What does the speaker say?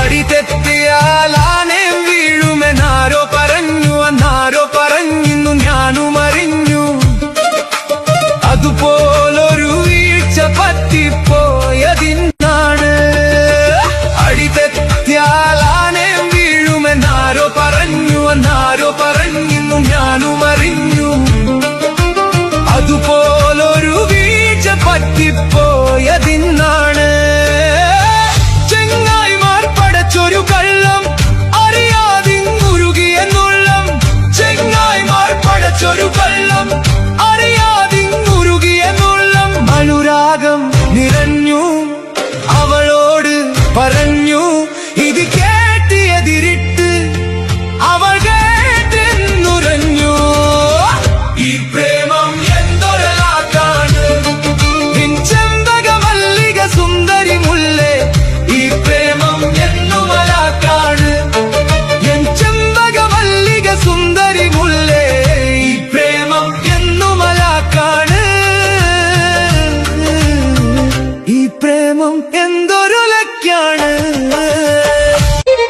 അടി തെറ്റിയാൽ ആനയും വീഴുമെന്നാരോ പറഞ്ഞു, അന്നാരോ പറഞ്ഞിന്നു ഞാനും അറിഞ്ഞു. അതുപോലൊരു വീഴ്ച പറ്റിപ്പോയതിന്നാണ്. അടി തെറ്റിയാൽ ആനയും വീഴുമെന്നാരോ പറഞ്ഞു, അന്നാരോ പറഞ്ഞിന്നു ഞാനും അറിഞ്ഞു. അതുപോലൊരു വീഴ്ച പറ്റിപ്പോയതിന്നാണ്. ചെങ്ങായിമാർ പടച്ചൊരു കള്ളം അറിയാതിങ്ങുരുകിയെന്നുള്ളം. ചെങ്ങായിമാർ പടച്ചൊരു കള്ളം അറിയാതിങ്ങുരുകിയെന്നുള്ളം. അനുരാഗം നിറഞ്ഞു അവളോട് പറഞ്ഞു, ഇത് കേട്ടിയതിരിട്ട് അവൾ കേട്ടെന്നുരഞ്ഞു. ഈ പ്രേമം എന്തൊരലാക്കാണ്, നിൻ ചെമ്പകമല്ലിക സുന്ദരി മുല്ലേ. ഈ പ്രേമം എന്നുമലാക്കാണ്, എൻ ചെമ്പകമല്ലിക സുന്ദരി മുല്ലേ. ഈ പ്രേമം എന്നുമലാക്കാണ്, ഈ പ്രേമം